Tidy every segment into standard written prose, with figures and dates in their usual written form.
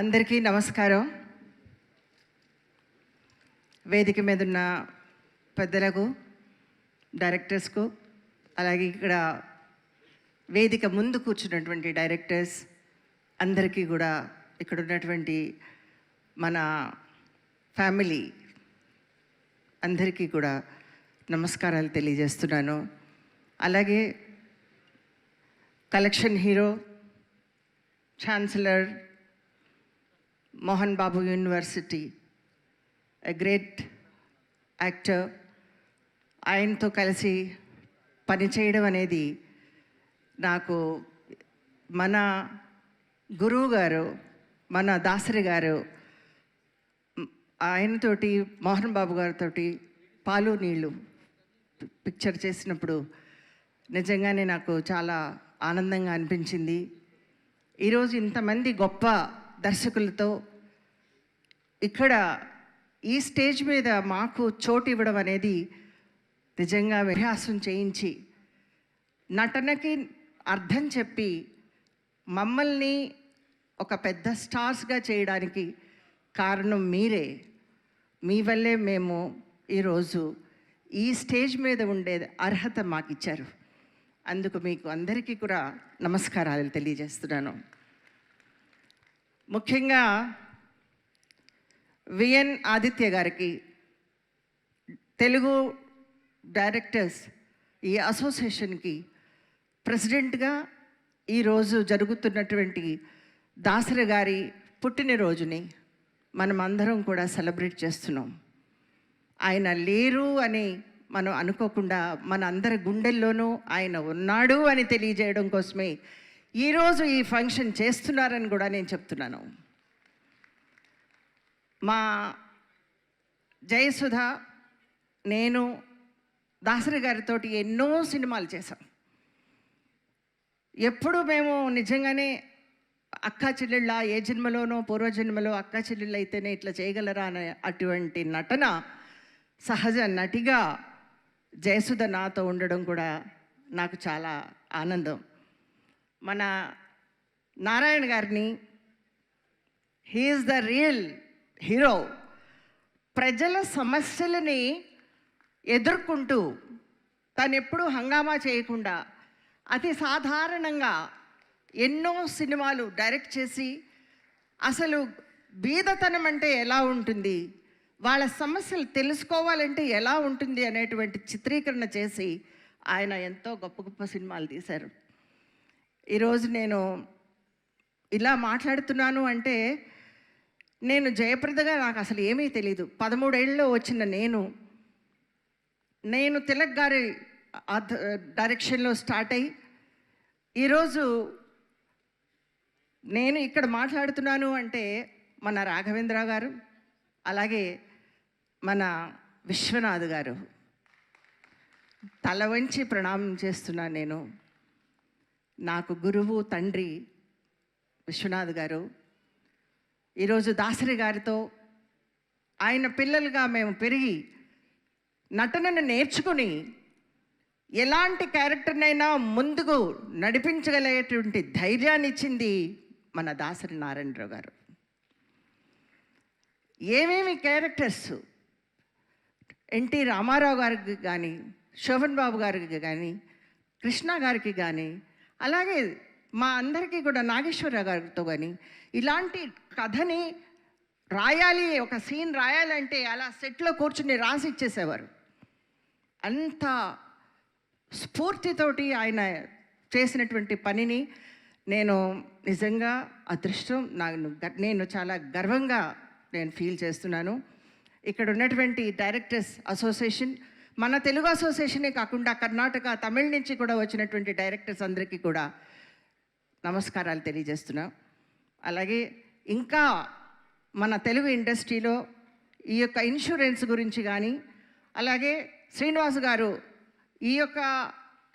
అందరికీ నమస్కారం. వేదిక మీద ఉన్న పెద్దలకు, డైరెక్టర్స్కు, అలాగే ఇక్కడ వేదిక ముందు కూర్చున్నటువంటి డైరెక్టర్స్ అందరికీ కూడా, ఇక్కడ ఉన్నటువంటి మన ఫ్యామిలీ అందరికీ కూడా నమస్కారాలు తెలియజేస్తున్నాను. అలాగే collection hero, chancellor, Mohan Babu university, a great actor, ఆయనతో కలిసి పనిచేయడం అనేది నాకు మన గురువు గారు, మన దాసరి గారు, ఆయనతోటి మోహన్ బాబు గారితో పాలు నీళ్ళు పిక్చర్ చేసినప్పుడు నిజంగానే నాకు చాలా ఆనందంగా అనిపించింది. ఈరోజు ఇంతమంది గొప్ప దర్శకులతో ఇక్కడ ఈ స్టేజ్ మీద మాకు చోటు ఇవ్వడం అనేది నిజంగా అభ్యాసం చేయించి, నటనకి అర్థం చెప్పి మమ్మల్ని ఒక పెద్ద స్టార్స్గా చేయడానికి కారణం మీరే. మీ వల్లే మేము ఈరోజు ఈ స్టేజ్ మీద ఉండే అర్హత మాకు ఇచ్చారు. అందుకు మీకు అందరికీ కూడా నమస్కారాలు తెలియజేస్తున్నాను. ముఖ్యంగా విఎన్ ఆదిత్య గారికి, తెలుగు డైరెక్టర్స్ ఈ అసోసియేషన్కి ప్రెసిడెంట్గా ఈరోజు జరుగుతున్నటువంటి దాసరి గారి పుట్టినరోజుని మనం అందరం కూడా సెలబ్రేట్ చేస్తున్నాం. ఆయన లేరు అని మనం అనుకోకుండా మన అందరి గుండెల్లోనూ ఆయన ఉన్నాడు అని తెలియజేయడం కోసమే ఈరోజు ఈ ఫంక్షన్ చేస్తున్నారని కూడా నేను చెప్తున్నాను. మా జయసుధ, నేను దాసరి గారితో ఎన్నో సినిమాలు చేశాం. ఎప్పుడు మేము నిజంగానే అక్కా చెల్లెళ్ళ, ఏ జన్మలోనో పూర్వజన్మలో అక్కా చెల్లెళ్ళు అయితేనే ఇట్లా చేయగలరా అనే అటువంటి నటన, సహజ నటిగా జయసుధ నాతో ఉండడం కూడా నాకు చాలా ఆనందం. మన నారాయణ గారిని, హీఈస్ ద రియల్ హీరో. ప్రజల సమస్యలని ఎదుర్కొంటూ తను ఎప్పుడూ హంగామా చేయకుండా అతి సాధారణంగా ఎన్నో సినిమాలు డైరెక్ట్ చేసి, అసలు బీదతనం అంటే ఎలా ఉంటుంది, వాళ్ళ సమస్యలు తెలుసుకోవాలంటే ఎలా ఉంటుంది అనేటువంటి చిత్రీకరణ చేసి ఆయన ఎంతో గొప్ప గొప్ప సినిమాలు తీశారు. ఈరోజు నేను ఇలా మాట్లాడుతున్నాను అంటే, నేను జయప్రదగా నాకు అసలు ఏమీ తెలీదు. 13 ఏళ్ళలో వచ్చిన నేను తిలక్ గారి డైరెక్షన్లో స్టార్ట్ అయ్యి ఈరోజు నేను ఇక్కడ మాట్లాడుతున్నాను అంటే మన రాఘవేంద్ర గారు, అలాగే మన విశ్వనాథ్ గారు తల వంచి ప్రణామం చేస్తున్నాను. నేను, నాకు గురువు, తండ్రి విశ్వనాథ్ గారు. ఈరోజు దాసరి గారితో ఆయన పిల్లలుగా మేము పెరిగి నటనను నేర్చుకుని ఎలాంటి క్యారెక్టర్నైనా ముందుకు నడిపించగలిగేటువంటి ధైర్యాన్ని ఇచ్చింది మన దాసరి నారాయణరావు గారు. ఏమేమి క్యారెక్టర్స్ ఎన్టీ రామారావు గారికి కానీ, శోభన్ బాబు గారికి కానీ, కృష్ణ గారికి కానీ, అలాగే మా అందరికీ కూడా నాగేశ్వరరావు గారితో కానీ ఇలాంటి కథని రాయాలి, ఒక సీన్ రాయాలంటే అలా సెట్లో కూర్చుని రాసి ఇచ్చేసేవారు. అంత స్ఫూర్తితోటి ఆయన చేసినటువంటి పనిని నేను నిజంగా అదృష్టం, నేను చాలా గర్వంగా నేను ఫీల్ చేస్తున్నాను. ఇక్కడ ఉన్నటువంటి డైరెక్టర్స్ అసోసియేషన్, మన తెలుగు అసోసియేషనే కాకుండా కర్ణాటక, తమిళ నుంచి కూడా వచ్చినటువంటి డైరెక్టర్స్ అందరికీ కూడా నమస్కారాలు తెలియజేస్తున్నా. అలాగే ఇంకా మన తెలుగు ఇండస్ట్రీలో ఈ యొక్క ఇన్సూరెన్స్ గురించి కానీ, అలాగే శ్రీనివాస్ గారు ఈ యొక్క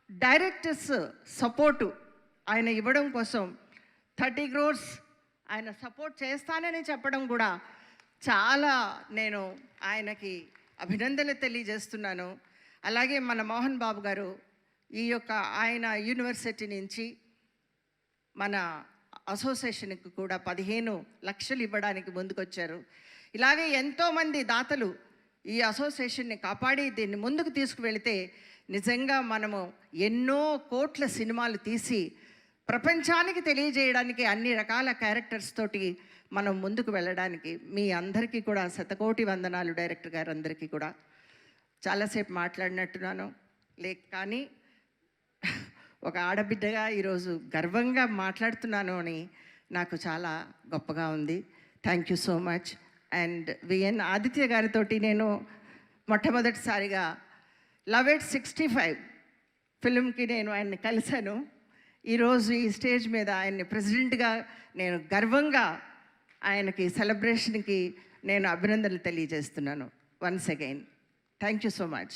డైరెక్టర్స్ సపోర్టు ఆయన ఇవ్వడం కోసం 30 crores ఆయన సపోర్ట్ చేస్తానని చెప్పడం కూడా చాలా నేను ఆయనకి అభినందనలు తెలియజేస్తున్నాను. అలాగే మన మోహన్ బాబు గారు ఈ యొక్క ఆయన యూనివర్సిటీ నుంచి మన అసోసియేషన్కి కూడా 15 లక్షలు ఇవ్వడానికి ముందుకొచ్చారు. ఇలాగే ఎంతోమంది దాతలు ఈ అసోసియేషన్ని కాపాడి దీన్ని ముందుకు తీసుకువెళితే నిజంగా మనము ఎన్నో కోట్ల సినిమాలు తీసి ప్రపంచానికి తెలియజేయడానికి అన్ని రకాల క్యారెక్టర్స్ తోటి మనం ముందుకు వెళ్ళడానికి మీ అందరికీ కూడా శతకోటి వందనాలు. డైరెక్టర్ గారు అందరికీ కూడా చాలాసేపు మాట్లాడినట్టున్నాను కానీ ఒక ఆడబిడ్డగా ఈరోజు గర్వంగా మాట్లాడుతున్నాను అని నాకు చాలా గొప్పగా ఉంది. Thank you so much. And V N Aditya గారితో నేను మొట్టమొదటిసారిగా లవ్ ఎట్ 65 ఫిల్మ్కి నేను ఆయన్ని కలిశాను. ఈరోజు ఈ స్టేజ్ మీద ఆయన్ని ప్రెసిడెంట్గా నేను గర్వంగా ఆయనకి సెలబ్రేషన్కి నేను అభినందనలు తెలియజేస్తున్నాను. Once again thank you so much.